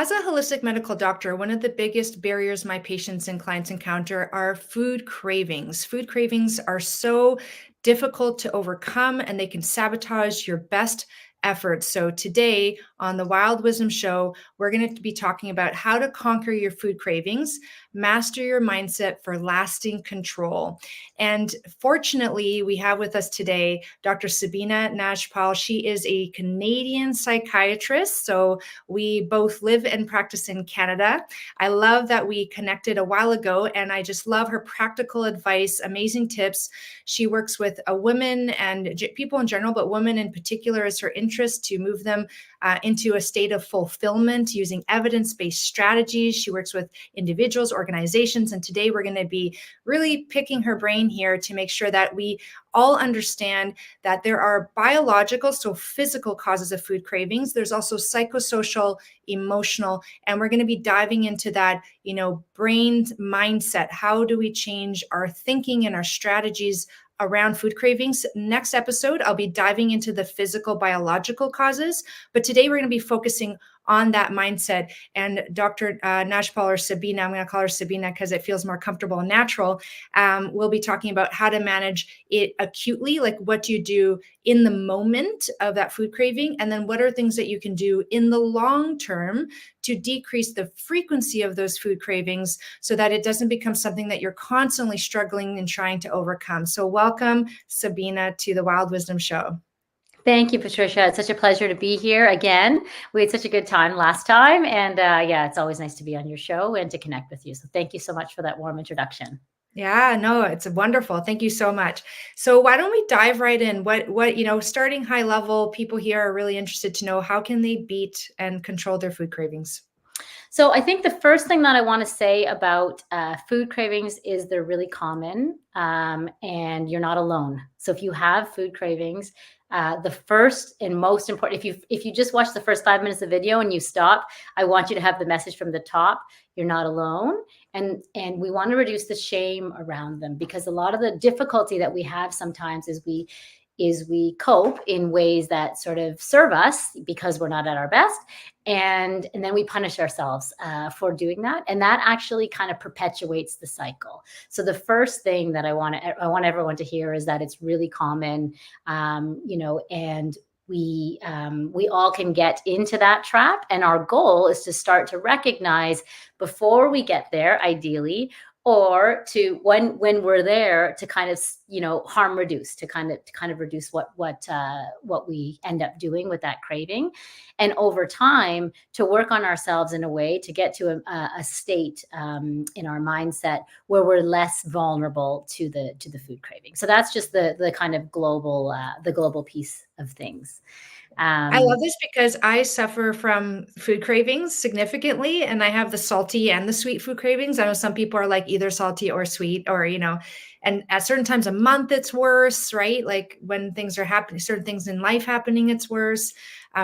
As a holistic medical doctor, one of the biggest barriers my patients and clients encounter are food cravings. Food cravings are so difficult to overcome and they can sabotage your best efforts. So, today on the Wild Wisdom Show, we're going to be talking about how to conquer your food cravings, master your mindset for lasting control. And fortunately, we have with us today Dr. Sabina Nagpal. She is a Canadian psychiatrist. So, we both live and practice in Canada. I love that we connected a while ago, and I just love her practical advice, amazing tips. She works with women and people in general, but women in particular is her interest to move them into a state of fulfillment using evidence-based strategies. She works with individuals, organizations, and today we're going to be really picking her brain here to make sure that we all understand that there are biological, so physical causes of food cravings. There's also psychosocial, emotional, and we're going to be diving into that, brain mindset. How do we change our thinking and our strategies around food cravings? Next episode, I'll be diving into the physical, biological causes, but today we're going to be focusing on that mindset. And Dr. Nagpal, or Sabina, I'm going to call her Sabina because it feels more comfortable and natural. We'll be talking about how to manage it acutely, like what do you do in the moment of that food craving, and then what are things that you can do in the long term to decrease the frequency of those food cravings so that it doesn't become something that you're constantly struggling and trying to overcome. So welcome, Sabina, to the Wild Wisdom Show. Thank you, Patricia. It's such a pleasure to be here again. We had such a good time last time. And it's always nice to be on your show and to connect with you. So thank you so much for that warm introduction. Yeah, no, it's wonderful. Thank you so much. So why don't we dive right in? What, starting high level, people here are really interested to know, how can they beat and control their food cravings? So I think the first thing that I want to say about food cravings is they're really common, and you're not alone. So if you have food cravings, the first and most important, if you just watch the first 5 minutes of video and you stop, I want you to have the message from the top. You're not alone. And we want to reduce the shame around them, because a lot of the difficulty that we have sometimes is we cope in ways that sort of serve us because we're not at our best. And then we punish ourselves for doing that. And that actually kind of perpetuates the cycle. So the first thing that I want everyone to hear is that it's really common, and we all can get into that trap. And our goal is to start to recognize before we get there, ideally, or to when we're there, to kind of harm reduce, to kind of reduce what we end up doing with that craving, and over time to work on ourselves in a way to get to a state in our mindset where we're less vulnerable to the food craving. So that's just the kind of global piece of things. I love this because I suffer from food cravings significantly, and I have the salty and the sweet food cravings. I know some people are like either salty or sweet, or, and at certain times a month it's worse, right? Like when things are happening, certain things in life happening, it's worse,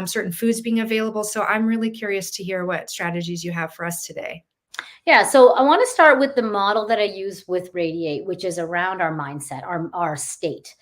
certain foods being available. So I'm really curious to hear what strategies you have for us today. Yeah, so I want to start with the model that I use with Radiate, which is around our mindset, our state,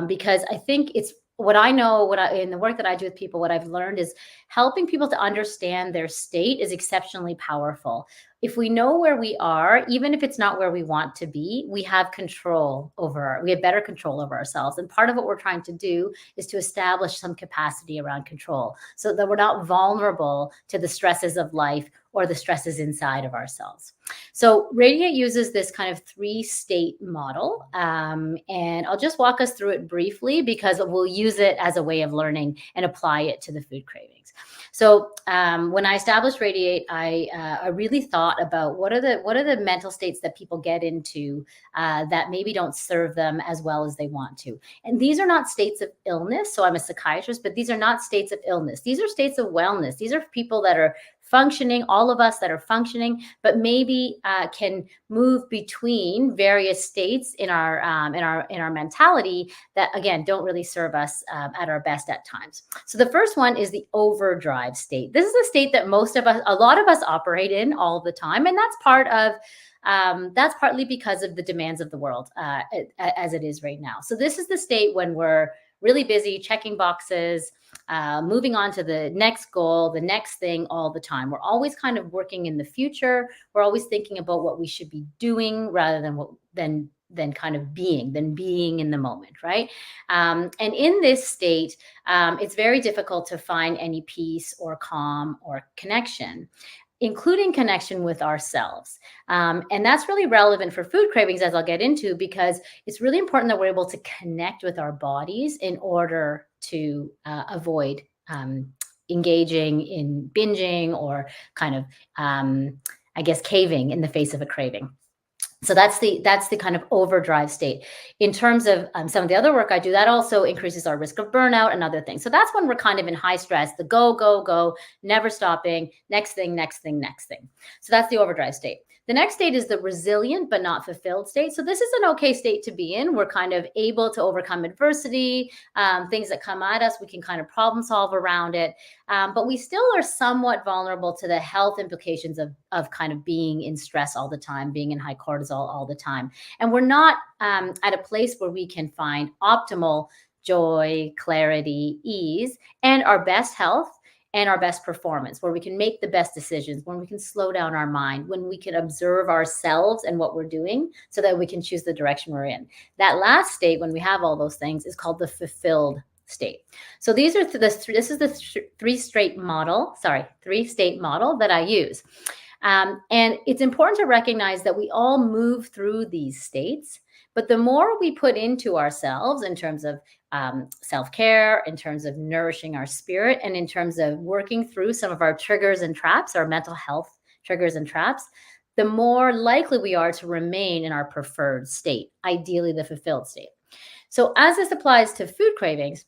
because I think it's what I know, in the work that I do with people, what I've learned is helping people to understand their state is exceptionally powerful. If we know where we are, even if it's not where we want to be, we have better control over ourselves. And part of what we're trying to do is to establish some capacity around control so that we're not vulnerable to the stresses of life or the stresses inside of ourselves. So Radiate uses this kind of 3-state model. And I'll just walk us through it briefly because we'll use it as a way of learning and apply it to the food cravings. So when I established Radiate, I really thought about what are the mental states that people get into that maybe don't serve them as well as they want to. And these are not states of illness. So I'm a psychiatrist, but these are not states of illness. These are states of wellness. These are people that are functioning, all of us that are functioning, but maybe can move between various states in our mentality that, again, don't really serve us at our best at times. So the first one is the overdrive state. This is a state that a lot of us operate in all the time, and that's partly because of the demands of the world as it is right now. So this is the state when we're really busy, checking boxes, moving on to the next goal, the next thing all the time. We're always kind of working in the future. We're always thinking about what we should be doing rather than kind of being in the moment, right? And in this state, it's very difficult to find any peace or calm or connection, including connection with ourselves. And that's really relevant for food cravings, as I'll get into, because it's really important that we're able to connect with our bodies in order to avoid engaging in binging or kind of, I guess, caving in the face of a craving. So that's the kind of overdrive state. In terms of some of the other work I do, that also increases our risk of burnout and other things. So that's when we're kind of in high stress, the go, go, go, never stopping, next thing, next thing, next thing. So that's the overdrive state. The next state is the resilient but not fulfilled state. So this is an okay state to be in. We're kind of able to overcome adversity, things that come at us. We can kind of problem solve around it. But we still are somewhat vulnerable to the health implications of kind of being in stress all the time, being in high cortisol all the time. And we're not at a place where we can find optimal joy, clarity, ease, and our best health and our best performance, where we can make the best decisions, when we can slow down our mind, when we can observe ourselves and what we're doing so that we can choose the direction we're in. That last state, when we have all those things, is called the fulfilled state. So these are this is the three-state model that I use. And it's important to recognize that we all move through these states, but the more we put into ourselves in terms of self-care, in terms of nourishing our spirit, and in terms of working through some of our triggers and traps, our mental health triggers and traps, the more likely we are to remain in our preferred state, ideally the fulfilled state. So as this applies to food cravings,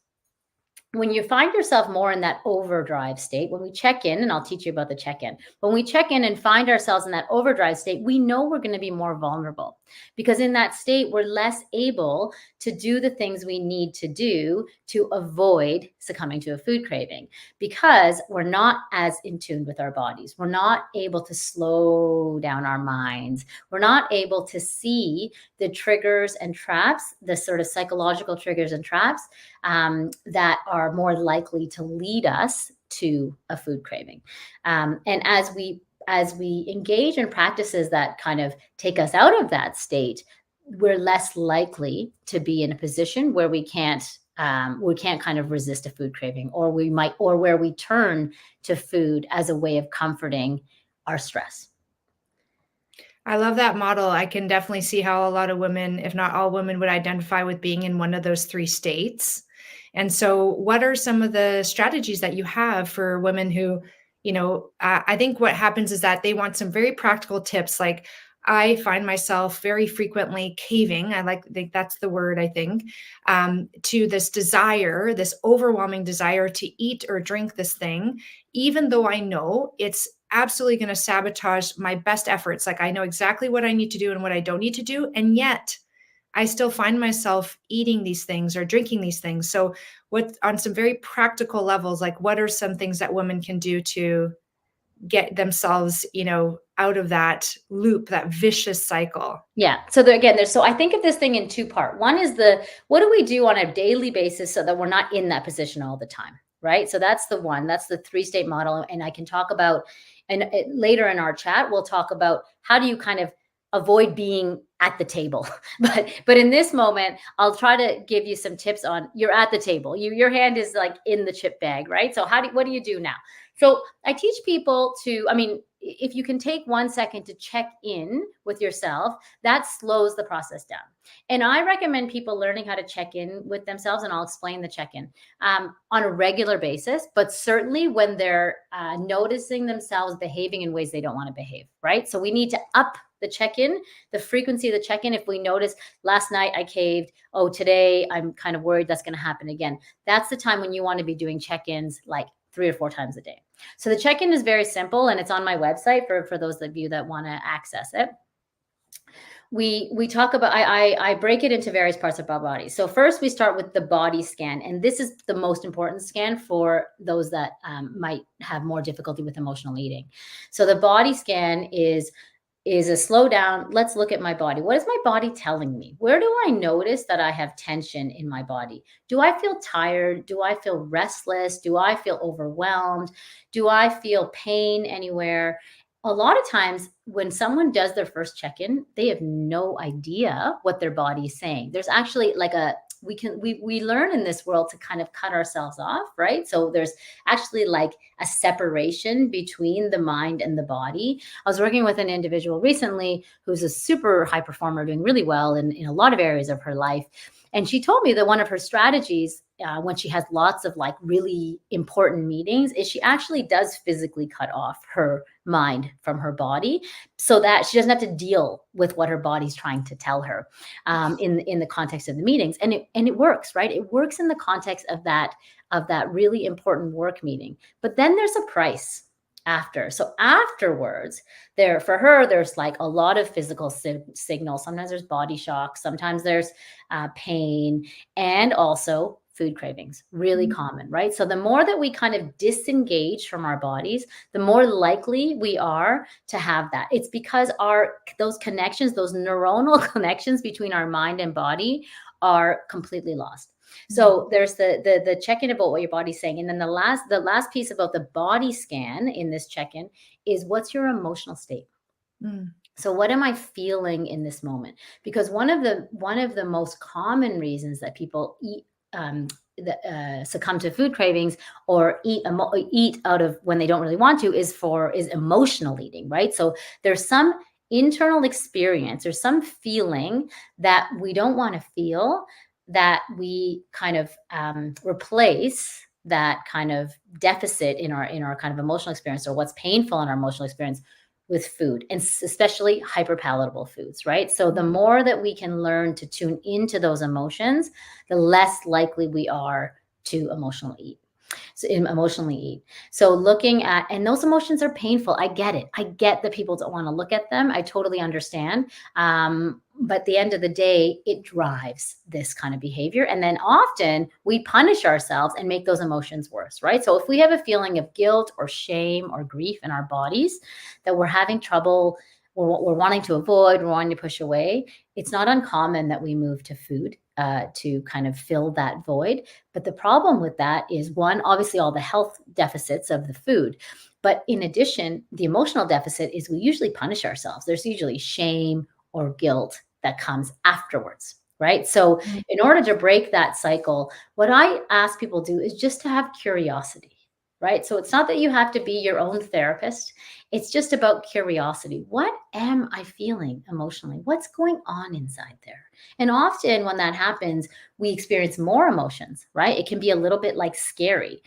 when you find yourself more in that overdrive state, when we check in, and I'll teach you about the check-in, when we check in and find ourselves in that overdrive state, we know we're going to be more vulnerable, because in that state, we're less able to do the things we need to do to avoid succumbing to a food craving, because we're not as in tune with our bodies. We're not able to slow down our minds. We're not able to see the triggers and traps, the sort of psychological triggers and traps that are more likely to lead us to a food craving. And as we engage in practices that kind of take us out of that state, we're less likely to be in a position where we can't kind of resist a food craving, or where we turn to food as a way of comforting our stress. I love that model. I can definitely see how a lot of women, if not all women, would identify with being in one of those three states. And so what are some of the strategies that you have for women who, I think what happens is that they want some very practical tips. Like, I find myself very frequently caving. think that's the word, I think, to this desire, this overwhelming desire to eat or drink this thing, even though I know it's absolutely going to sabotage my best efforts. Like, I know exactly what I need to do and what I don't need to do. And yet I still find myself eating these things or drinking these things. So what, on some very practical levels, like, what are some things that women can do to get themselves, out of that loop, that vicious cycle? Yeah. So so I think of this thing in two parts. One is what do we do on a daily basis so that we're not in that position all the time, right? So that's the three-state model. And I can talk about, and later in our chat, we'll talk about how do you kind of avoid being at the table. But in this moment, I'll try to give you some tips on, you're at the table. Your hand is like in the chip bag, right? So what do you do now? So I teach people if you can take 1 second to check in with yourself, that slows the process down. And I recommend people learning how to check in with themselves, and I'll explain the check-in on a regular basis, but certainly when they're noticing themselves behaving in ways they don't want to behave, right? So we need to up the check-in, the frequency of the check-in. If we notice last night I caved, today I'm kind of worried that's going to happen again. That's the time when you want to be doing check-ins like 3 or 4 times a day. So the check-in is very simple, and it's on my website for those of you that want to access it. We talk about, I break it into various parts of our body. So first we start with the body scan, and this is the most important scan for those that might have more difficulty with emotional eating. So the body scan is is a slow down. Let's look at my body. What is my body telling me? Where do I notice that I have tension in my body? Do I feel tired? Do I feel restless? Do I feel overwhelmed? Do I feel pain anywhere? A lot of times when someone does their first check-in, they have no idea what their body is saying. There's actually like we learn in this world to kind of cut ourselves off, right? So there's actually like a separation between the mind and the body. I was working with an individual recently who's a super high performer, doing really well in a lot of areas of her life. And she told me that one of her strategies when she has lots of like really important meetings is she actually does physically cut off her mind from her body so that she doesn't have to deal with what her body's trying to tell her in the context of the meetings. And it works, right? It works in the context of that really important work meeting. But then there's a price after. So afterwards, for her, there's like a lot of physical signals. Sometimes there's body shock. Sometimes there's pain, and also food cravings, really common, right? So the more that we kind of disengage from our bodies, the more likely we are to have that. It's because those connections, those neuronal connections between our mind and body are completely lost. So there's the check-in about what your body's saying. And then the last piece about the body scan in this check-in is, what's your emotional state? So what am I feeling in this moment? Because one of the most common reasons that people succumb to food cravings or eat out of when they don't really want to is emotional eating, right? So there's some internal experience or some feeling that we don't want to feel, that we kind of replace that kind of deficit in our kind of emotional experience, or what's painful in our emotional experience, with food, and especially hyperpalatable foods, right? So the more that we can learn to tune into those emotions, the less likely we are to emotionally eat. So looking at, and those emotions are painful. I get it. I get that people don't want to look at them. I totally understand. But at the end of the day, it drives this kind of behavior. And then often we punish ourselves and make those emotions worse, right? So if we have a feeling of guilt or shame or grief in our bodies that we're having trouble, we're wanting to avoid, we're wanting to push away, it's not uncommon that we move to food to kind of fill that void. But the problem with that is, one, obviously all the health deficits of the food. But in addition, the emotional deficit is we usually punish ourselves. There's usually shame or guilt that comes afterwards, right? So in order to break that cycle, what I ask people to do is just to have curiosity, right? So it's not that you have to be your own therapist. It's just about curiosity. What am I feeling emotionally? What's going on inside there? And often when that happens, we experience more emotions, right? It can be a little bit like scary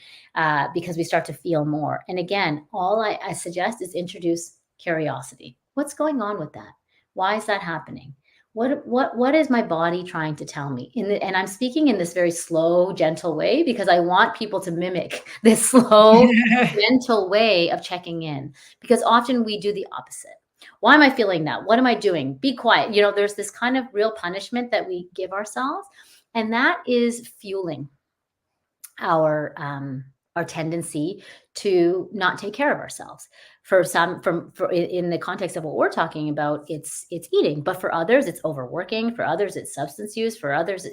because we start to feel more. And again, all I suggest is introduce curiosity. What's going on with that? Why is that happening? What is my body trying to tell me? And I'm speaking in this very slow, gentle way because I want people to mimic this slow, gentle way of checking in, because often we do the opposite. Why am I feeling that? What am I doing? Be quiet. There's this kind of real punishment that we give ourselves, and that is fueling our tendency to not take care of ourselves. For some, in the context of what we're talking about, it's eating. But for others, it's overworking. For others, it's substance use. For others,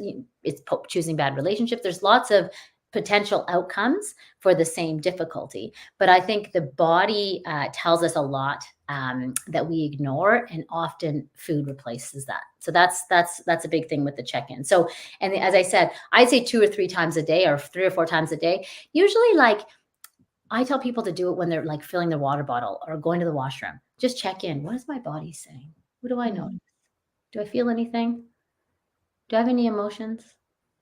it's choosing bad relationships. There's lots of potential outcomes for the same difficulty. But I think the body tells us a lot that we ignore, and often food replaces that. So that's a big thing with the check-in. So, and as I said, I'd say 2 or 3 times a day, or 3 or 4 times a day. Usually, like, I tell people to do it when they're like filling their water bottle or going to the washroom. Just check in. What is my body saying? What do I notice? Do I feel anything? Do I have any emotions?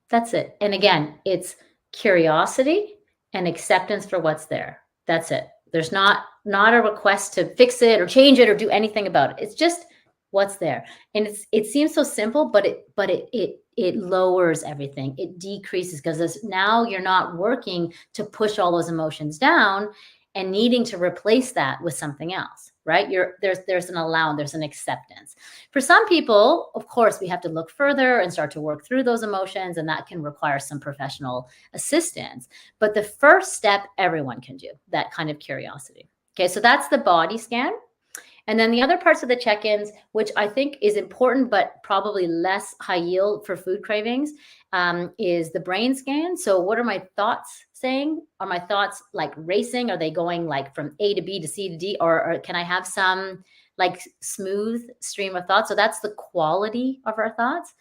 That's it. And again, it's curiosity and acceptance for what's there. That's it. There's not a request to fix it or change it or do anything about it. It's just what's there. And it seems so simple, but it lowers everything. It decreases, because now you're not working to push all those emotions down and needing to replace that with something else, right? There's an allowance, there's an acceptance. For some people, of course, we have to look further and start to work through those emotions, and that can require some professional assistance. But the first step everyone can do, that kind of curiosity. Okay, so that's the body scan. And then the other parts of the check-ins, which I think is important, but probably less high yield for food cravings, is the brain scan. So what are my thoughts saying? Are my thoughts like racing? Are they going like from A to B to C to D? Or can I have some like smooth stream of thoughts? So that's the quality of our thoughts.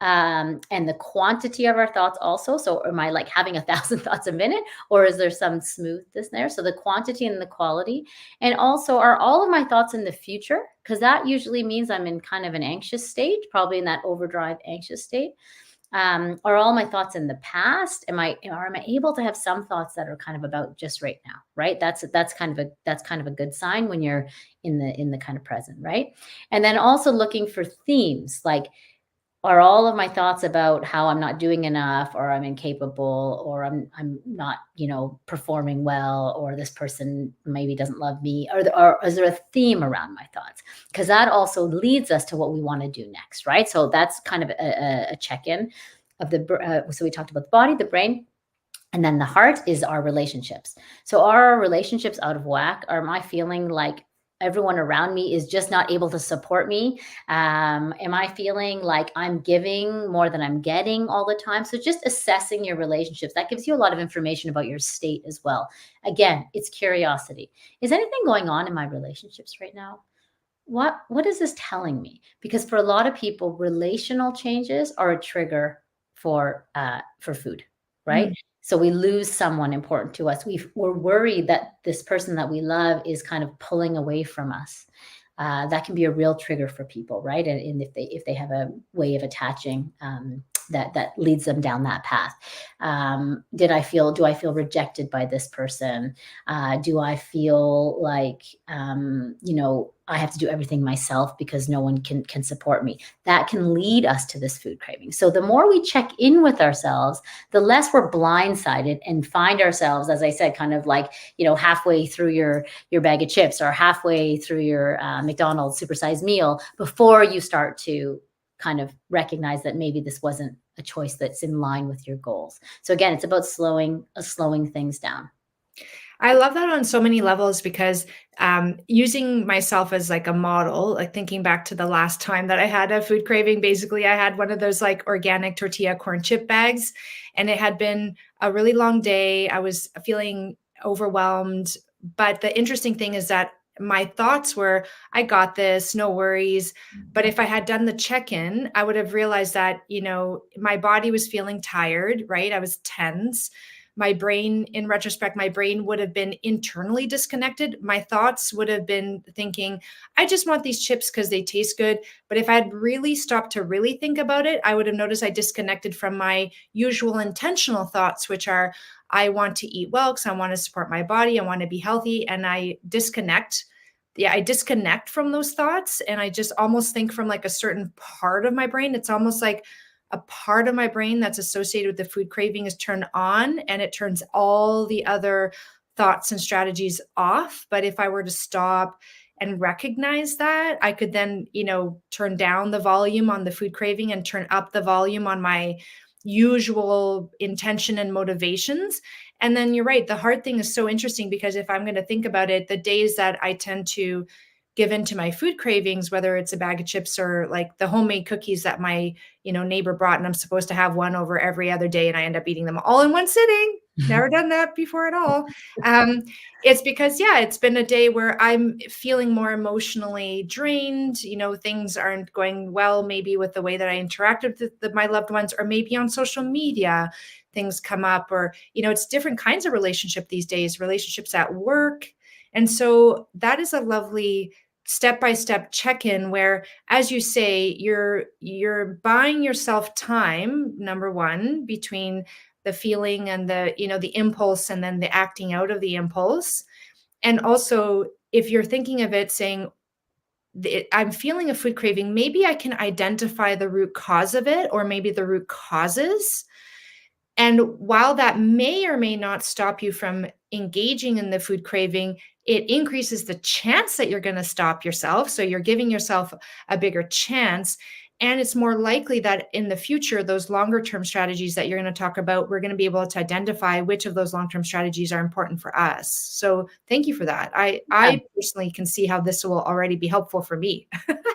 And the quantity of our thoughts also. So am I like having 1,000 thoughts a minute, or is there some smoothness there? So the quantity and the quality. And also, are all of my thoughts in the future? Because that usually means I'm in kind of an anxious state, probably in that overdrive anxious state. Are all my thoughts in the past? Am I able to have some thoughts that are kind of about just right now? Right. That's kind of a good sign when you're in the kind of present. Right. And then also looking for themes, like, are all of my thoughts about how I'm not doing enough, or I'm incapable, or I'm not, performing well, or this person maybe doesn't love me, or is there a theme around my thoughts? Because that also leads us to what we want to do next, right? So that's kind of a check-in of so we talked about the body, the brain, and then the heart is our relationships. So are our relationships out of whack? Am I feeling like everyone around me is just not able to support me? Am I feeling like I'm giving more than I'm getting all the time? So just assessing your relationships, that gives you a lot of information about your state as well. Again, it's curiosity. Is anything going on in my relationships right now? What is this telling me? Because for a lot of people, relational changes are a trigger for food, right? Mm. So we lose someone important to us. We're worried that this person that we love is kind of pulling away from us. That can be a real trigger for people, right? And if they have a way of attaching, that leads them down that path. Do I feel rejected by this person? Do I feel like, I have to do everything myself because no one can support me? That can lead us to this food craving. So the more we check in with ourselves, the less we're blindsided and find ourselves, as I said, kind of like, halfway through your bag of chips, or halfway through your McDonald's supersized meal, before you start to kind of recognize that maybe this wasn't a choice that's in line with your goals. So again, it's about slowing things down. I love that on so many levels because using myself as like a model, like thinking back to the last time that I had a food craving, basically I had one of those like organic tortilla corn chip bags, and it had been a really long day. I was feeling overwhelmed. But the interesting thing is that my thoughts were, I got this, no worries. But if I had done the check-in, I would have realized that, my body was feeling tired, right? I was tense. My brain, in retrospect, my brain would have been internally disconnected. My thoughts would have been thinking, I just want these chips because they taste good. But if I'd really stopped to really think about it, I would have noticed I disconnected from my usual intentional thoughts, which are, I want to eat well because I want to support my body. I want to be healthy. And I disconnect. Yeah, I disconnect from those thoughts. And I just almost think from like a certain part of my brain. It's almost like a part of my brain that's associated with the food craving is turned on, and it turns all the other thoughts and strategies off. But if I were to stop and recognize that, I could then, turn down the volume on the food craving and turn up the volume on my usual intention and motivations. And then you're right. The hard thing is so interesting because if I'm going to think about it, the days that I tend to give into my food cravings, whether it's a bag of chips or like the homemade cookies that my, neighbor brought, and I'm supposed to have one over every other day, and I end up eating them all in one sitting. Never done that before at all. It's because, it's been a day where I'm feeling more emotionally drained. Things aren't going well, maybe with the way that I interacted with my loved ones, or maybe on social media, things come up, or, it's different kinds of relationship these days, relationships at work. And so that is a lovely step-by-step check-in where, as you say, you're buying yourself time, number one, between the feeling and the impulse, and then the acting out of the impulse. And also, if you're thinking of it saying, I'm feeling a food craving, maybe I can identify the root cause of it, or maybe the root causes. And while that may or may not stop you from engaging in the food craving, it increases the chance that you're going to stop yourself. So you're giving yourself a bigger chance. And it's more likely that in the future, those longer term strategies that you're going to talk about, we're going to be able to identify which of those long-term strategies are important for us. So thank you for that. I personally can see how this will already be helpful for me.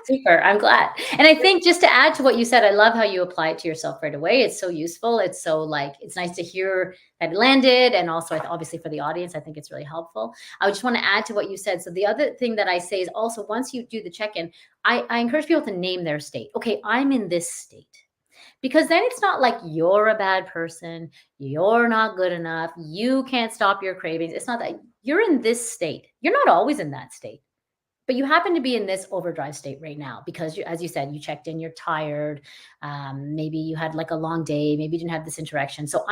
Super. I'm glad. And I think just to add to what you said, I love how you apply it to yourself right away. It's so useful. It's so like, it's nice to hear that it landed. And also obviously for the audience, I think it's really helpful. I just want to add to what you said. So the other thing that I say is also once you do the check-in, I encourage people to name their state. Okay, I'm in this state. Because then it's not like you're a bad person, you're not good enough, you can't stop your cravings. It's not that you're in this state. You're not always in that state. But you happen to be in this overdrive state right now because, as you said, you checked in, you're tired. Maybe you had like a long day. Maybe you didn't have this interaction. So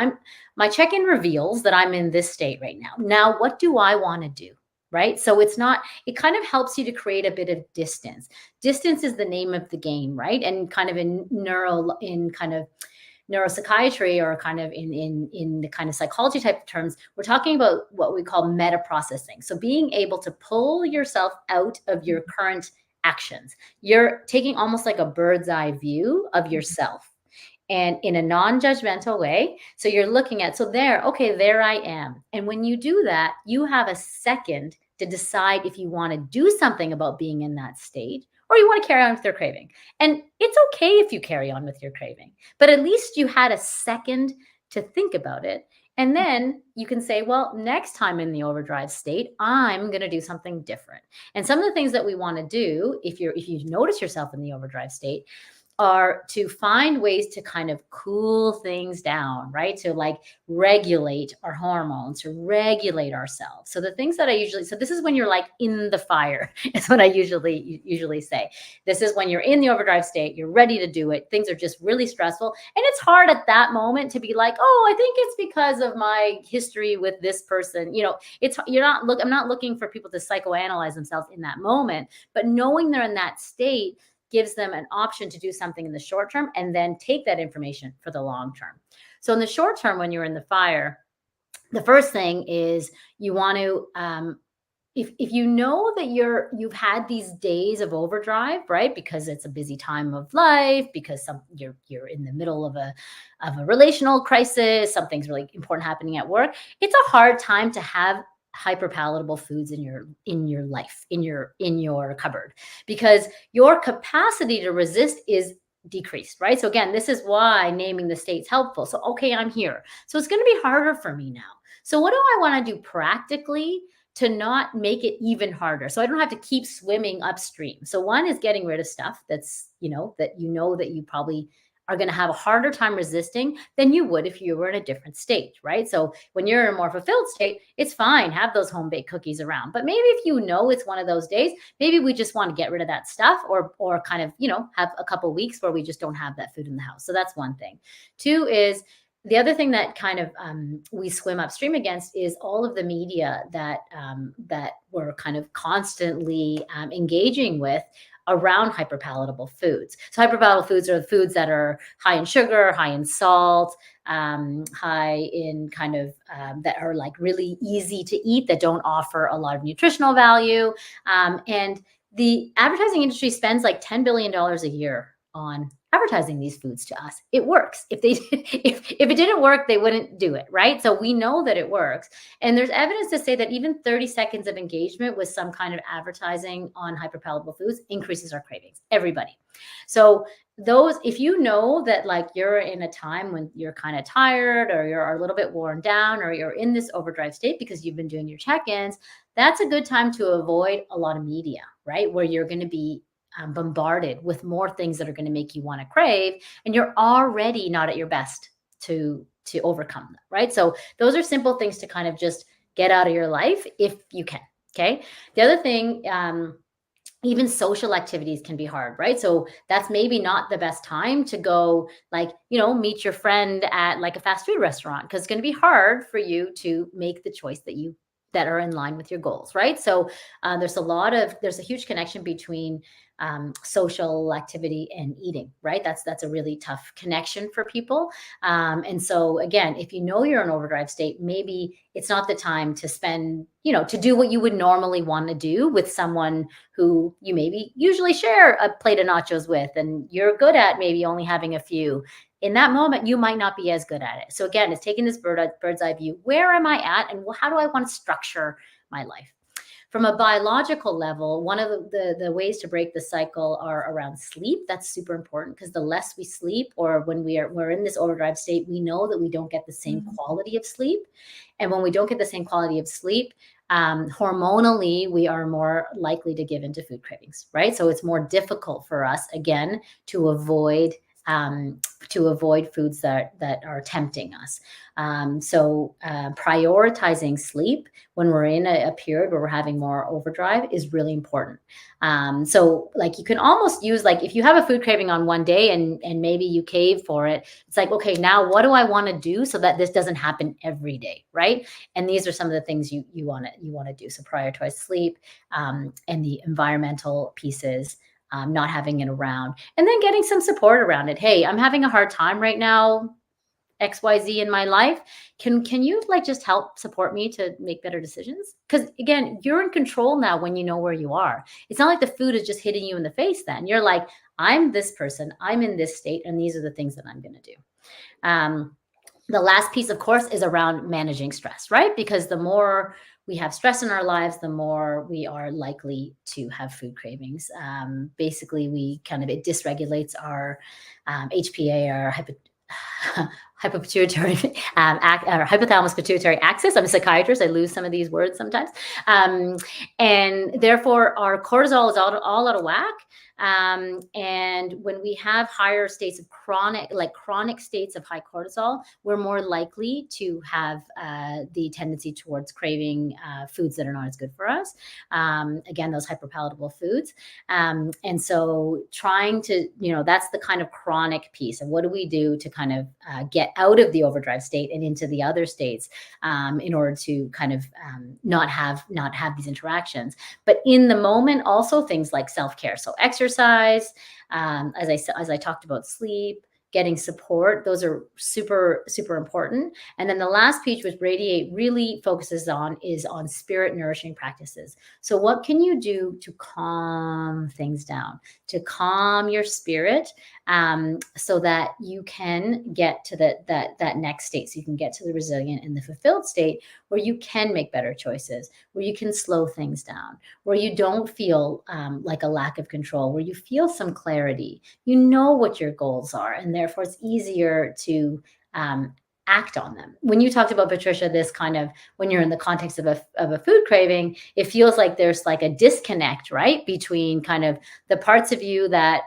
my check-in reveals that I'm in this state right now. Now, what do I want to do? Right? So it kind of helps you to create a bit of distance. Distance is the name of the game, right? And kind of in neuropsychiatry or kind of in the kind of psychology type of terms, we're talking about what we call meta processing. So being able to pull yourself out of your current actions. You're taking almost like a bird's eye view of yourself and in a non-judgmental way. So you're looking at, okay, there I am. And when you do that, you have a second to decide if you want to do something about being in that state or you want to carry on with your craving. And it's okay if you carry on with your craving, but at least you had a second to think about it. And then you can say, well, next time in the overdrive state, I'm going to do something different. And some of the things that we want to do, if you notice yourself in the overdrive state, are to find ways to kind of cool things down, right? To like regulate our hormones, to regulate ourselves. So the things that so this is when you're like in the fire is what I usually say. This is when you're in the overdrive state, you're ready to do it. Things are just really stressful. And it's hard at that moment to be like, oh, I think it's because of my history with this person. I'm not looking for people to psychoanalyze themselves in that moment, but knowing they're in that state gives them an option to do something in the short term and then take that information for the long term. So in the short term, when you're in the fire, the first thing is you want to, if you know that you've had these days of overdrive, right? Because it's a busy time of life, because you're in the middle of a relational crisis, something's really important happening at work. It's a hard time to have hyperpalatable foods in your life, in your cupboard, because your capacity to resist is decreased, right? So again, this is why naming the state's helpful. So, okay, I'm here. So it's going to be harder for me now. So what do I want to do practically to not make it even harder? So I don't have to keep swimming upstream. So one is getting rid of stuff that's, that you probably are going to have a harder time resisting than you would if you were in a different state, right? So when you're in a more fulfilled state, it's fine. Have those home-baked cookies around. But maybe if it's one of those days, maybe we just want to get rid of that stuff or kind of, have a couple of weeks where we just don't have that food in the house. So that's one thing. Two is the other thing that kind of we swim upstream against is all of the media that we're kind of constantly engaging with around hyperpalatable foods. So hyperpalatable foods are the foods that are high in sugar, high in salt, high in kind of that are like really easy to eat, that don't offer a lot of nutritional value. And the advertising industry spends like $10 billion a year on advertising these foods to us. It works. If it didn't work, they wouldn't do it, right? So we know that it works. And there's evidence to say that even 30 seconds of engagement with some kind of advertising on hyperpalatable foods increases our cravings, everybody. So if you know that like you're in a time when you're kind of tired or you're a little bit worn down or you're in this overdrive state because you've been doing your check-ins, that's a good time to avoid a lot of media, right? Where you're going to be bombarded with more things that are going to make you want to crave, and you're already not at your best to overcome that, right? So those are simple things to kind of just get out of your life if you can. Okay. The other thing, even social activities can be hard, right? So that's maybe not the best time to go like, meet your friend at like a fast food restaurant, because it's going to be hard for you to make the choice that are in line with your goals, right? So there's a huge connection between social activity and eating, right? That's a really tough connection for people. And so again, if you know you're in overdrive state, maybe it's not the time to spend, to do what you would normally want to do with someone who you maybe usually share a plate of nachos with, and you're good at maybe only having a few. In that moment, you might not be as good at it. So again, it's taking this bird's eye view. Where am I at, and how do I want to structure my life? From a biological level, one of the ways to break the cycle are around sleep. That's super important, because the less we sleep, or when we're in this overdrive state, we know that we don't get the same quality of sleep. And when we don't get the same quality of sleep, hormonally, we are more likely to give into food cravings, right? So it's more difficult for us, again, to avoid foods that are tempting us. So prioritizing sleep when we're in a period where we're having more overdrive is really important. So like you can almost use, like if you have a food craving on one day and maybe you cave for it, it's like, okay, now what do I want to do so that this doesn't happen every day, right? And these are some of the things you want to do. So prioritize sleep, and the environmental pieces. Not having it around, and then getting some support around it. Hey, I'm having a hard time right now, XYZ in my life. Can you like just help support me to make better decisions? Because again, you're in control now when you know where you are. It's not like the food is just hitting you in the face then. You're like, I'm this person, I'm in this state, and these are the things that I'm going to do. The last piece, of course, is around managing stress, right? Because the more we have stress in our lives, the more we are likely to have food cravings. Basically, it dysregulates our HPA, our hypopituitary, or hypothalamus pituitary axis. I'm a psychiatrist. I lose some of these words sometimes. And therefore, our cortisol is all out of whack. And when we have higher states of chronic states of high cortisol, we're more likely to have the tendency towards craving foods that are not as good for us. Again, those hyperpalatable foods. And so trying to, that's the kind of chronic piece. And what do we do to kind of get out of the overdrive state and into the other states in order to kind of not have these interactions? But in the moment, also things like self-care. So exercise, as I talked about, sleep, getting support, those are super, super important. And then the last piece, which Radiate really focuses on, is on spirit nourishing practices. So what can you do to calm things down, to calm your spirit, so that you can get to that next state, so you can get to the resilient and the fulfilled state where you can make better choices, where you can slow things down, where you don't feel like a lack of control, where you feel some clarity, you know what your goals are, and therefore it's easier to act on them. When you talked about, Patricia, this kind of, when you're in the context of a food craving, it feels like there's like a disconnect, right? Between kind of the parts of you that,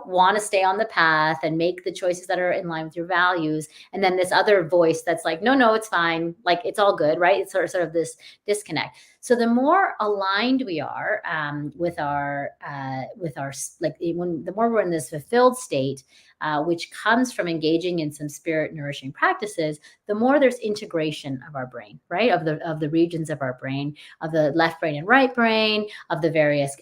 want to stay on the path and make the choices that are in line with your values. And then this other voice that's like, no, it's fine. Like, it's all good, right? It's sort of this disconnect. So the more aligned we are with our the more we're in this fulfilled state, which comes from engaging in some spirit nourishing practices, the more there's integration of our brain, right? Of the regions of our brain, of the left brain and right brain, of the various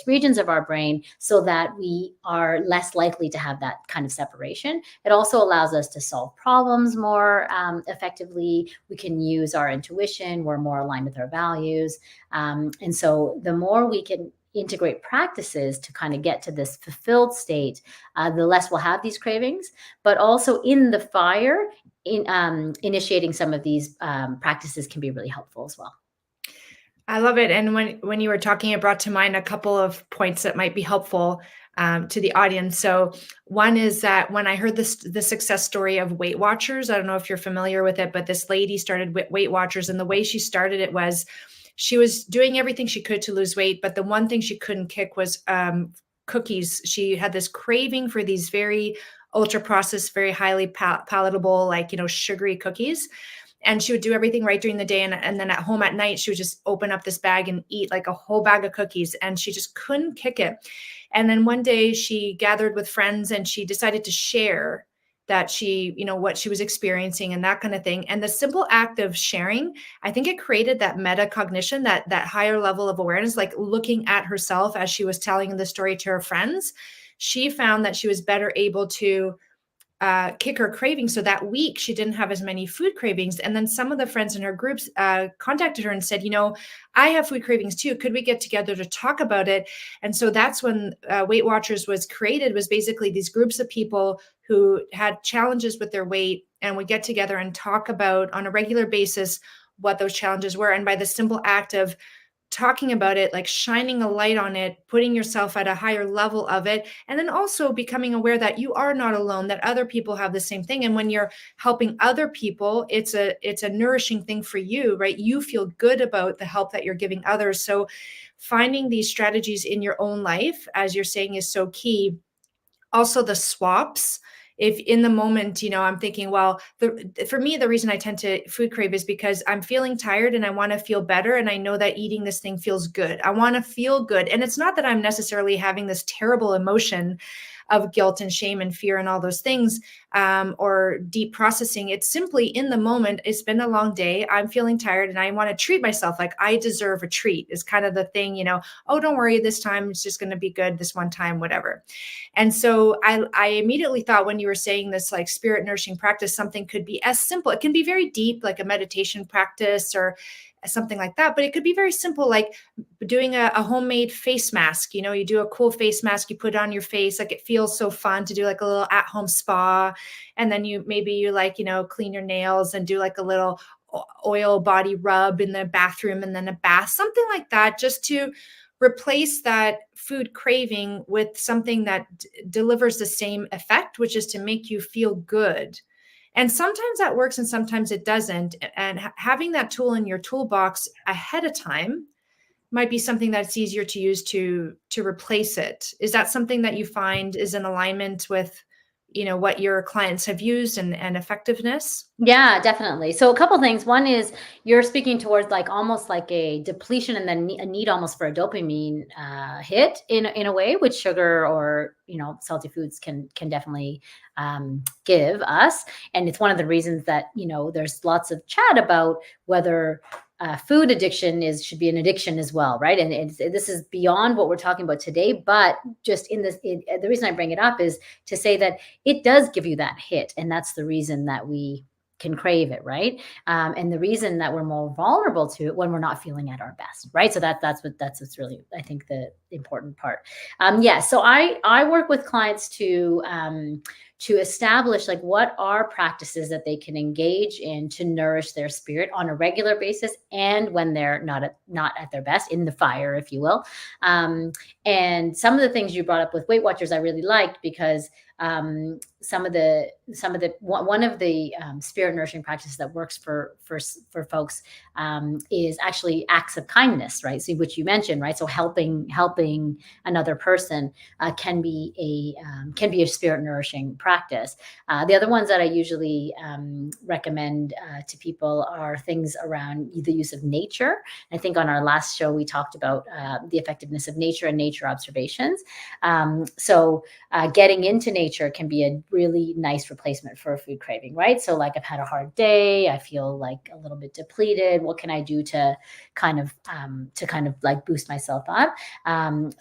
regions of our brain, so that we are less likely to have that kind of separation. It also allows us to solve problems more effectively. We can use our intuition. We're more aligned with our values. And so the more we can integrate practices to kind of get to this fulfilled state, the less we'll have these cravings. But also in the fire, initiating some of these practices can be really helpful as well. I love it. And when you were talking, it brought to mind a couple of points that might be helpful to the audience. So one is that when I heard the success story of Weight Watchers, I don't know if you're familiar with it, but this lady started Weight Watchers, and the way she started it was she was doing everything she could to lose weight, but the one thing she couldn't kick was cookies. She had this craving for these very ultra processed, very highly palatable, sugary cookies. And she would do everything right during the day. And then at home at night, she would just open up this bag and eat like a whole bag of cookies. And she just couldn't kick it. And then one day she gathered with friends and she decided to share that she, what she was experiencing and that kind of thing. And the simple act of sharing, I think it created that metacognition, that higher level of awareness, like looking at herself as she was telling the story to her friends. She found that she was better able to kick her cravings. So that week, she didn't have as many food cravings. And then some of the friends in her groups contacted her and said, I have food cravings too. Could we get together to talk about it? And so that's when Weight Watchers was created, was basically these groups of people who had challenges with their weight and would get together and talk about on a regular basis what those challenges were. And by the simple act of talking about it, like shining a light on it, putting yourself at a higher level of it, and then also becoming aware that you are not alone, that other people have the same thing. And when you're helping other people, it's a nourishing thing for you, right? You feel good about the help that you're giving others. So finding these strategies in your own life, as you're saying, is so key. Also the swaps. If in the moment, I'm thinking, well, for me, the reason I tend to food crave is because I'm feeling tired and I want to feel better. And I know that eating this thing feels good. I want to feel good. And it's not that I'm necessarily having this terrible emotion of guilt and shame and fear and all those things, or deep processing. It's simply in the moment. It's been a long day. I'm feeling tired and I want to treat myself. Like I deserve a treat is kind of the thing, oh, don't worry, this time it's just going to be good this one time, whatever. And so I immediately thought, when you were saying this, like spirit nourishing practice, something could be as simple. It can be very deep, like a meditation practice or something like that. But it could be very simple, like doing a homemade face mask. You do a cool face mask, you put it on your face. Like it feels so fun to do like a little at-home spa. And then you like, clean your nails and do like a little oil body rub in the bathroom and then a bath, something like that, just to replace that food craving with something that delivers the same effect, which is to make you feel good. And sometimes that works and sometimes it doesn't. And having that tool in your toolbox ahead of time might be something that's easier to use to replace it. Is that something that you find is in alignment with, what your clients have used and effectiveness? Yeah, definitely. So a couple things. One is you're speaking towards like almost like a depletion and then a need almost for a dopamine hit in a way, which sugar or salty foods can definitely give us. And it's one of the reasons that there's lots of chat about whether food addiction should be an addiction as well, right? And this is beyond what we're talking about today, but just the reason I bring it up is to say that it does give you that hit, and that's the reason that we can crave it, right? And the reason that we're more vulnerable to it when we're not feeling at our best, right? So that's what's really, I think, the important part. So I work with clients to establish like what are practices that they can engage in to nourish their spirit on a regular basis and when they're not at their best, in the fire, if you will. And some of the things you brought up with Weight Watchers I really liked, because one of the spirit nourishing practices that works for folks is actually acts of kindness, right? So which you mentioned, right? So helping another person can be a spirit nourishing practice. The other ones that I usually recommend to people are things around the use of nature. I think on our last show we talked about the effectiveness of nature and nature observations. So getting into nature can be a really nice replacement for a food craving, right? So like I've had a hard day, I feel like a little bit depleted. What can I do to kind of like boost myself up?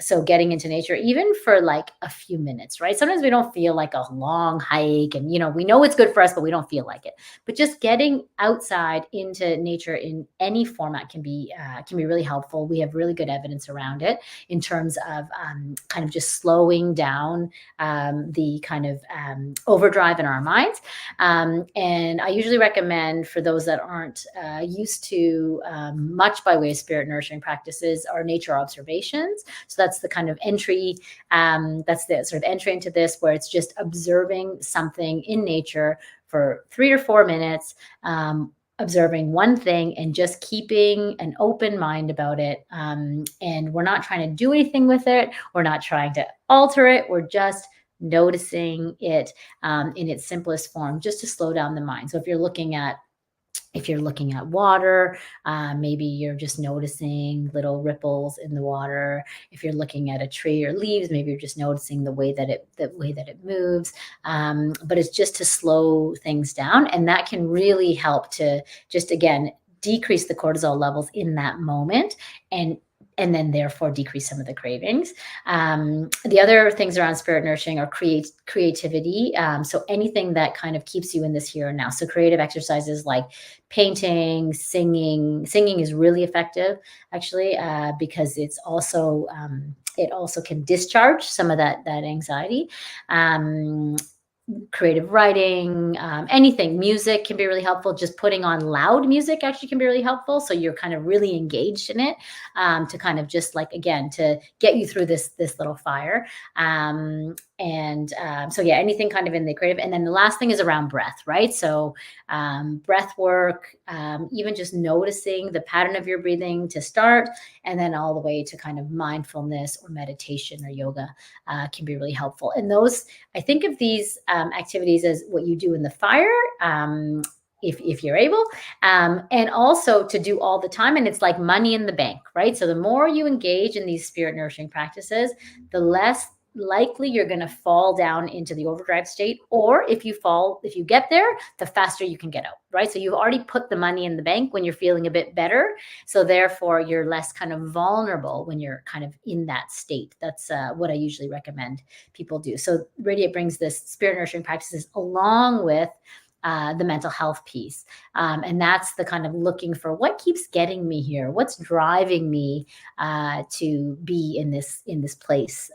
So getting into nature, even for like a few minutes, right? Sometimes we don't feel like a long hike and, we know it's good for us, but we don't feel like it. But just getting outside into nature in any format can be really helpful. We have really good evidence around it in terms of kind of just slowing down the kind of overdrive in our minds. And I usually recommend, for those that aren't used to much by way of spirit nourishing practices, are nature observations. So that's the kind of entry, that's the sort of entry into this, where it's just observing something in nature for 3 or 4 minutes, observing one thing and just keeping an open mind about it. And we're not trying to do anything with it. We're not trying to alter it. We're just noticing it in its simplest form, just to slow down the mind. So if you're looking at If you're looking at water, maybe you're just noticing little ripples in the water. If you're looking at a tree or leaves, maybe you're just noticing the way that it moves. But it's just to slow things down, and that can really help to just, again, decrease the cortisol levels in that moment, and then therefore decrease some of the cravings. The other things around spirit nourishing are creativity. So anything that kind of keeps you in this here and now. So creative exercises like painting, singing. Singing is really effective, actually, because it also can discharge some of that anxiety. Creative writing, anything. Music can be really helpful. Just putting on loud music actually can be really helpful. So you're kind of really engaged in it, to kind of just like, again, to get you through this little fire. So yeah, anything kind of in the creative. And then the last thing is around breath, right? So breath work, even just noticing the pattern of your breathing to start, and then all the way to kind of mindfulness or meditation or yoga can be really helpful. And those, I think of these activities as what you do in the fire, if you're able, and also to do all the time. And it's like money in the bank, right? So the more you engage in these spirit nourishing practices, the less likely you're going to fall down into the overdrive state. Or if you get there, the faster you can get out, right? So you've already put the money in the bank when you're feeling a bit better. So therefore you're less kind of vulnerable when you're kind of in that state. That's what I usually recommend people do. So Radiate brings this spirit nourishing practices along with the mental health piece. And that's the kind of looking for what keeps getting me here, what's driving me to be in this place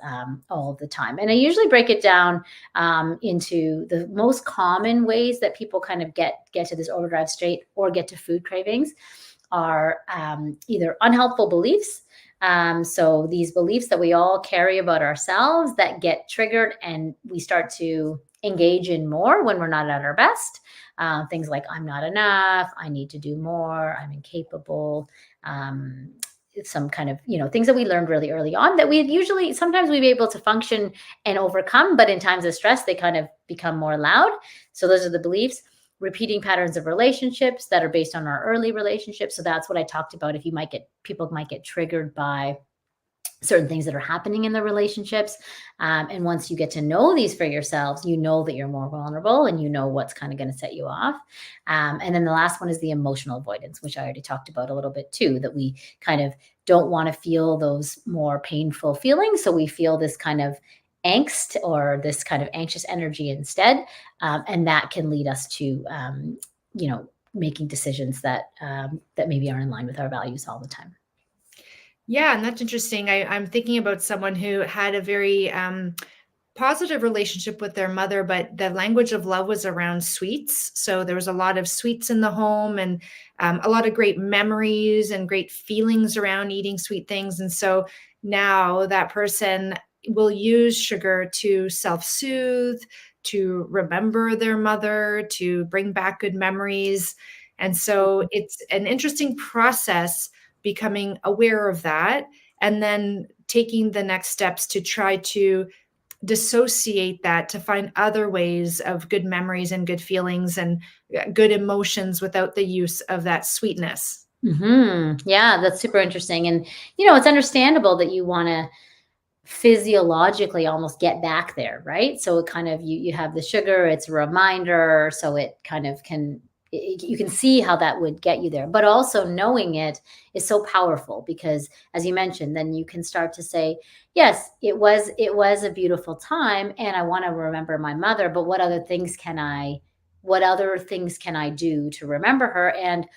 all the time. And I usually break it down into the most common ways that people kind of get to this overdrive state or get to food cravings are either unhelpful beliefs. So these beliefs that we all carry about ourselves that get triggered and we start to engage in more when we're not at our best. Things like, I'm not enough, I need to do more, I'm incapable. Some kind of, things that we learned really early on that sometimes we'd be able to function and overcome, but in times of stress, they kind of become more loud. So those are the beliefs. Repeating patterns of relationships that are based on our early relationships. So that's what I talked about. People might get triggered by certain things that are happening in the relationships. And once you get to know these for yourselves, you know that you're more vulnerable and you know what's kind of going to set you off. And then the last one is the emotional avoidance, which I already talked about a little bit too, that we kind of don't want to feel those more painful feelings. So we feel this kind of angst or this kind of anxious energy instead. And that can lead us to, making decisions that maybe aren't in line with our values all the time. Yeah, and that's interesting. I'm thinking about someone who had a very positive relationship with their mother, but the language of love was around sweets. So there was a lot of sweets in the home and a lot of great memories and great feelings around eating sweet things. And so now that person will use sugar to self-soothe, to remember their mother, to bring back good memories. And so it's an interesting process becoming aware of that and then taking the next steps to try to dissociate that, to find other ways of good memories and good feelings and good emotions without the use of that sweetness. Yeah, that's super interesting. And, it's understandable that you want to physiologically almost get back there, right? So it kind of, you have the sugar, it's a reminder. So it kind of you can see how that would get you there, but also knowing it is so powerful because, as you mentioned, then you can start to say, yes, it was a beautiful time and I want to remember my mother, but what other things can I do to remember her? And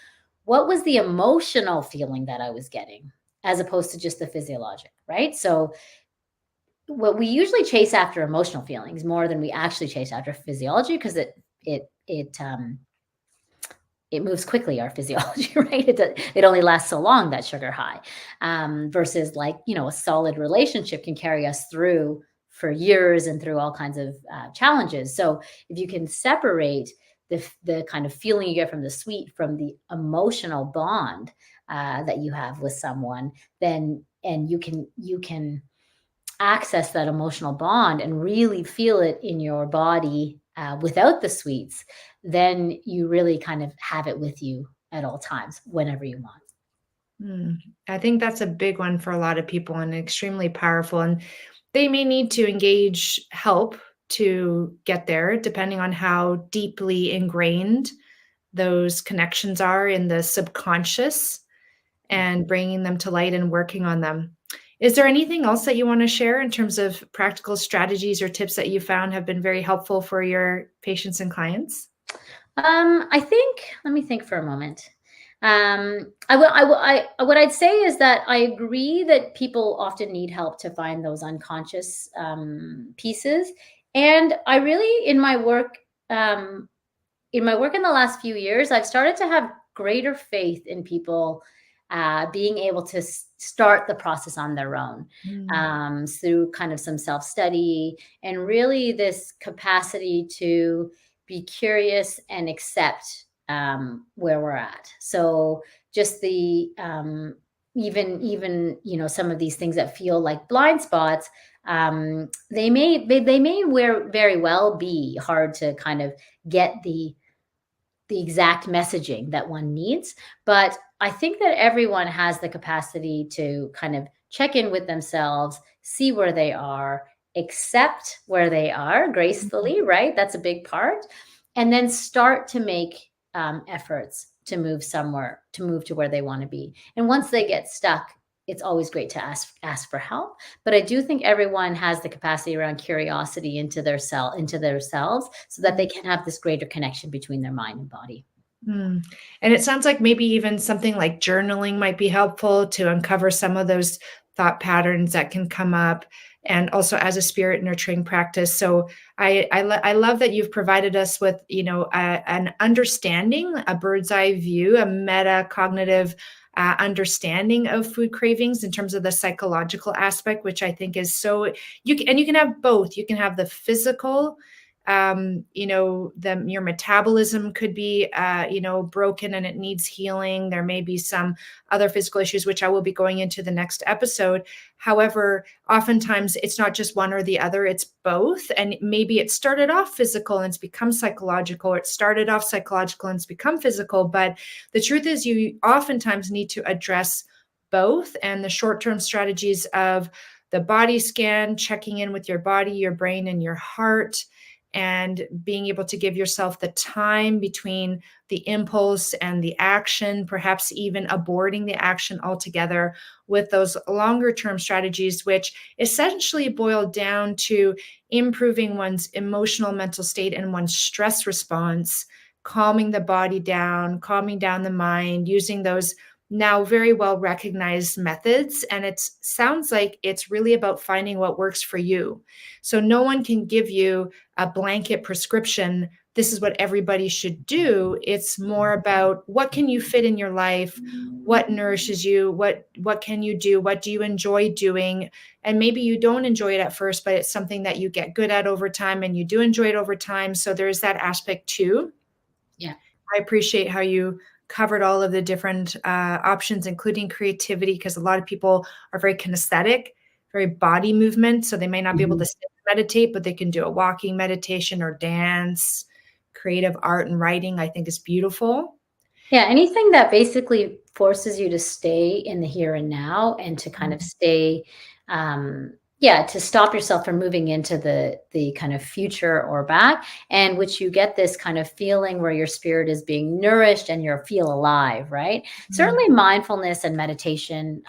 what was the emotional feeling that I was getting as opposed to just the physiologic, right? So what we usually chase after emotional feelings more than we actually chase after physiology because it moves quickly, our physiology, right? It only lasts so long, that sugar high, versus like, a solid relationship can carry us through for years and through all kinds of challenges. So if you can separate the kind of feeling you get from the sweet from the emotional bond that you have with someone, and you can access that emotional bond and really feel it in your body without the sweets, then you really kind of have it with you at all times, whenever you want. I think that's a big one for a lot of people and extremely powerful. And they may need to engage help to get there, depending on how deeply ingrained those connections are in the subconscious and bringing them to light and working on them. Is there anything else that you want to share in terms of practical strategies or tips that you found have been very helpful for your patients and clients? I think, let me think for a moment. What I'd say is that I agree that people often need help to find those unconscious pieces. And I really, um, in my work in the last few years, I've started to have greater faith in people being able to start the process on their own through kind of some self study and really this capacity to be curious and accept where we're at. So just the even some of these things that feel like blind spots, they may very well be hard to kind of get the exact messaging that one needs. But I think that everyone has the capacity to kind of check in with themselves, see where they are, accept where they are gracefully, right? That's a big part. And then start to make efforts to move to where they want to be. And once they get stuck, it's always great to ask for help. But I do think everyone has the capacity around curiosity into themselves so that they can have this greater connection between their mind and body. And it sounds like maybe even something like journaling might be helpful to uncover some of those thought patterns that can come up, and also as a spirit nurturing practice. So I love that you've provided us with, an understanding, a bird's eye view, a metacognitive understanding of food cravings in terms of the psychological aspect, which I think is so, you can have both. You can have the physical, your metabolism could be, broken and it needs healing. There may be some other physical issues, which I will be going into the next episode. However, oftentimes it's not just one or the other, it's both. And maybe it started off physical and it's become psychological, or it started off psychological and it's become physical. But the truth is, you oftentimes need to address both. And the short-term strategies of the body scan, checking in with your body, your brain, and your heart, and being able to give yourself the time between the impulse and the action, perhaps even aborting the action altogether, with those longer term strategies, which essentially boil down to improving one's emotional mental state and one's stress response, calming the body down, calming down the mind, using those now very well recognized methods. And it sounds like it's really about finding what works for you. So no one can give you a blanket prescription. This is what everybody should do. It's more about what can you fit in your life, what nourishes you, what can you do, what do you enjoy doing, and maybe you don't enjoy it at first, but it's something that you get good at over time, and you do enjoy it over time. So there's that aspect too. Yeah, I appreciate how you covered all of the different options, including creativity, because a lot of people are very kinesthetic, very body movement. So they may not be able to sit and meditate, but they can do a walking meditation or dance. Creative art and writing, I think, is beautiful. Yeah, anything that basically forces you to stay in the here and now and to kind of stay, to stop yourself from moving into the kind of future or back, and which you get this kind of feeling where your spirit is being nourished and you feel alive, right? Certainly mindfulness and meditation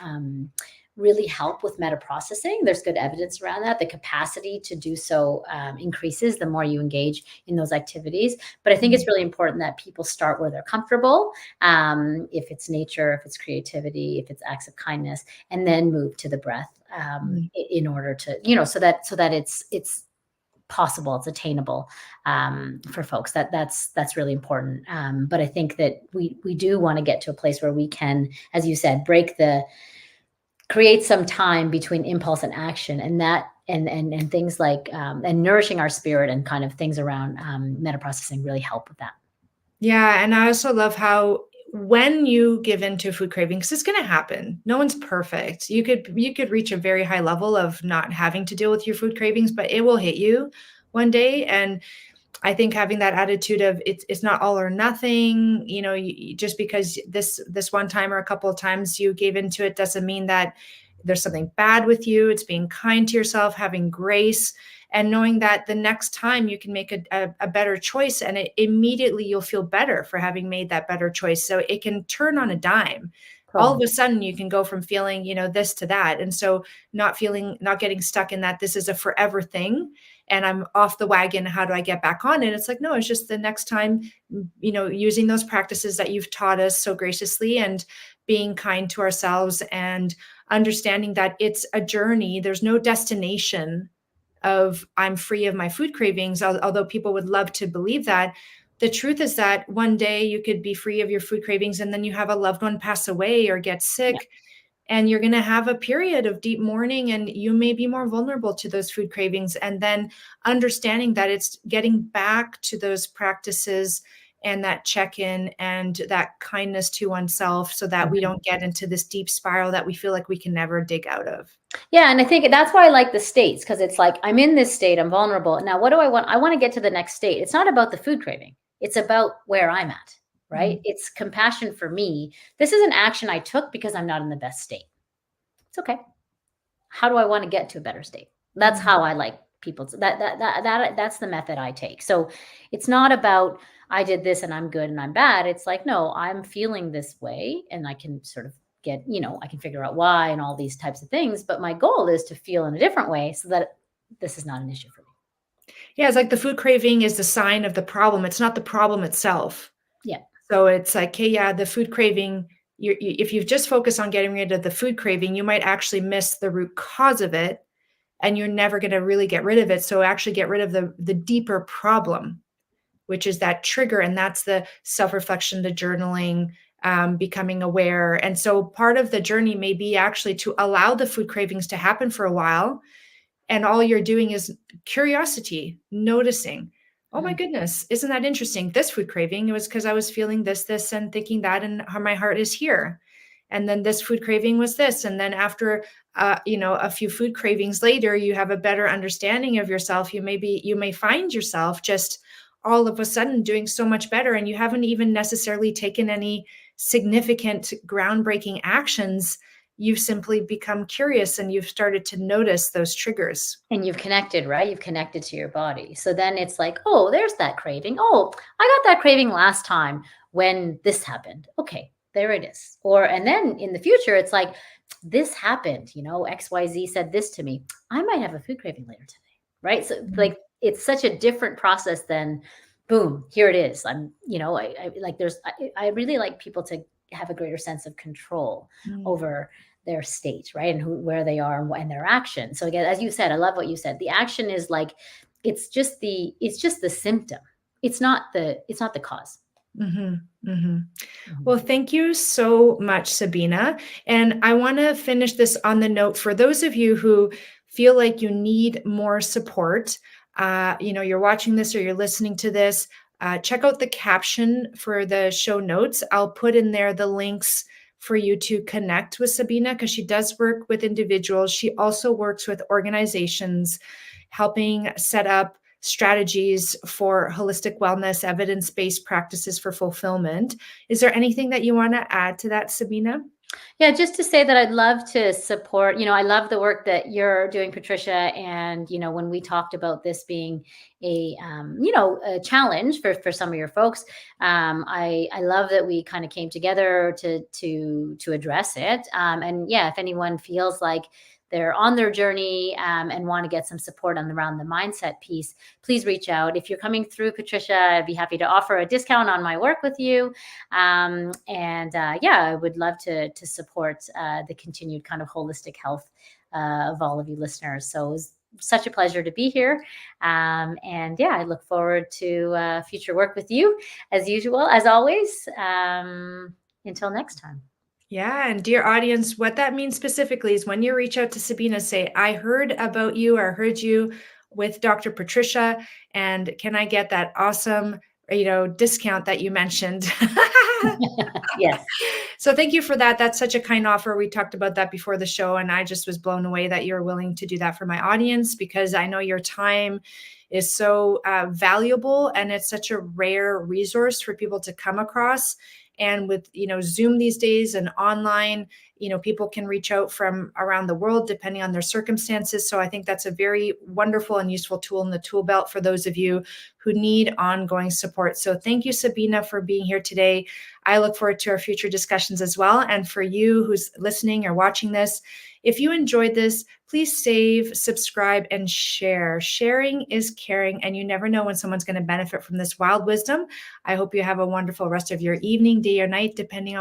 really help with meta processing. There's good evidence around that. The capacity to do so increases the more you engage in those activities. But I think it's really important that people start where they're comfortable. If it's nature, if it's creativity, if it's acts of kindness, and then move to the breath in order to, so that it's possible, it's attainable for folks. That's really important. But I think that we do want to get to a place where we can, as you said, create some time between impulse and action, and that and things like and nourishing our spirit and kind of things around meta processing really help with that. Yeah, and I also love how when you give into food cravings, it's going to happen. No one's perfect. You could reach a very high level of not having to deal with your food cravings, but it will hit you one day. And I think having that attitude of it's not all or nothing, just because this one time or a couple of times you gave into it doesn't mean that there's something bad with you. It's being kind to yourself, having grace, and knowing that the next time you can make a better choice, and immediately you'll feel better for having made that better choice. So it can turn on a dime. All of a sudden you can go from feeling, this to that. And so not getting stuck in that this is a forever thing and I'm off the wagon. How do I get back on it? It's like, no, it's just the next time, using those practices that you've taught us so graciously and being kind to ourselves and understanding that it's a journey. There's no destination of I'm free of my food cravings, although people would love to believe that. The truth is that one day you could be free of your food cravings and then you have a loved one pass away or get sick, and you're going to have a period of deep mourning and you may be more vulnerable to those food cravings. And then understanding that it's getting back to those practices and that check-in and that kindness to oneself so that we don't get into this deep spiral that we feel like we can never dig out of. Yeah. And I think that's why I like the states, because it's like, I'm in this state, I'm vulnerable. Now, what do I want? I want to get to the next state. It's not about the food craving. It's about where I'm at, right? Mm-hmm. It's compassion for me. This is an action I took because I'm not in the best state. It's okay. How do I want to get to a better state? That's how I like people. That's the method I take. So it's not about I did this and I'm good and I'm bad. It's like, no, I'm feeling this way and I can sort of get, I can figure out why and all these types of things. But my goal is to feel in a different way so that this is not an issue for me. Yeah, it's like the food craving is the sign of the problem. It's not the problem itself. Yeah. So it's like, hey, yeah, the food craving, if you just focus on getting rid of the food craving, you might actually miss the root cause of it, and you're never going to really get rid of it. So actually get rid of the deeper problem, which is that trigger. And that's the self-reflection, the journaling, becoming aware. And so part of the journey may be actually to allow the food cravings to happen for a while. And all you're doing is curiosity, noticing, oh my goodness, isn't that interesting? This food craving, it was because I was feeling this, and thinking that, and how my heart is here. And then this food craving was this. And then after, a few food cravings later, you have a better understanding of yourself. You may find yourself just all of a sudden doing so much better. And you haven't even necessarily taken any significant groundbreaking actions. You've simply become curious and you've started to notice those triggers. And you've connected, right? You've connected to your body. So then it's like, oh, there's that craving. Oh, I got that craving last time when this happened. Okay, there it is. And then in the future, it's like, this happened, XYZ said this to me. I might have a food craving later today, right? So like, it's such a different process than boom, here it is. I'm, I really like people to have a greater sense of control over their state, right? And where they are and their action. So again, as you said, I love what you said. The action is like, it's just the symptom. It's not the cause. Well, thank you so much, Sabina. And I want to finish this on the note for those of you who feel like you need more support. You're watching this or you're listening to this. Check out the caption for the show notes. I'll put in there the links for you to connect with Sabina, because she does work with individuals. She also works with organizations, helping set up strategies for holistic wellness, evidence-based practices for fulfillment. Is there anything that you want to add to that, Sabina? Yeah, just to say that I'd love to support, I love the work that you're doing, Patricia. And, when we talked about this being a challenge for some of your folks, I love that we kind of came together to address it. And yeah, if anyone feels like they're on their journey and want to get some support around the mindset piece, please reach out. If you're coming through, Patricia, I'd be happy to offer a discount on my work with you. I would love to support the continued kind of holistic health of all of you listeners. So it was such a pleasure to be here. I look forward to future work with you as usual, as always. Until next time. Yeah. And dear audience, what that means specifically is when you reach out to Sabina, say, I heard about you or heard you with Dr. Patricia, and can I get that awesome discount that you mentioned. Yes. So thank you for that. That's such a kind offer. We talked about that before the show, and I just was blown away that you're willing to do that for my audience, because I know your time is so valuable, and it's such a rare resource for people to come across. And with Zoom these days and online, people can reach out from around the world depending on their circumstances. So I think that's a very wonderful and useful tool in the tool belt for those of you who need ongoing support. So thank you, Sabina, for being here today. I look forward to our future discussions as well. And for you who's listening or watching this, if you enjoyed this, please save, subscribe, and share. Sharing is caring, and you never know when someone's going to benefit from this wild wisdom. I hope you have a wonderful rest of your evening, day, or night, depending on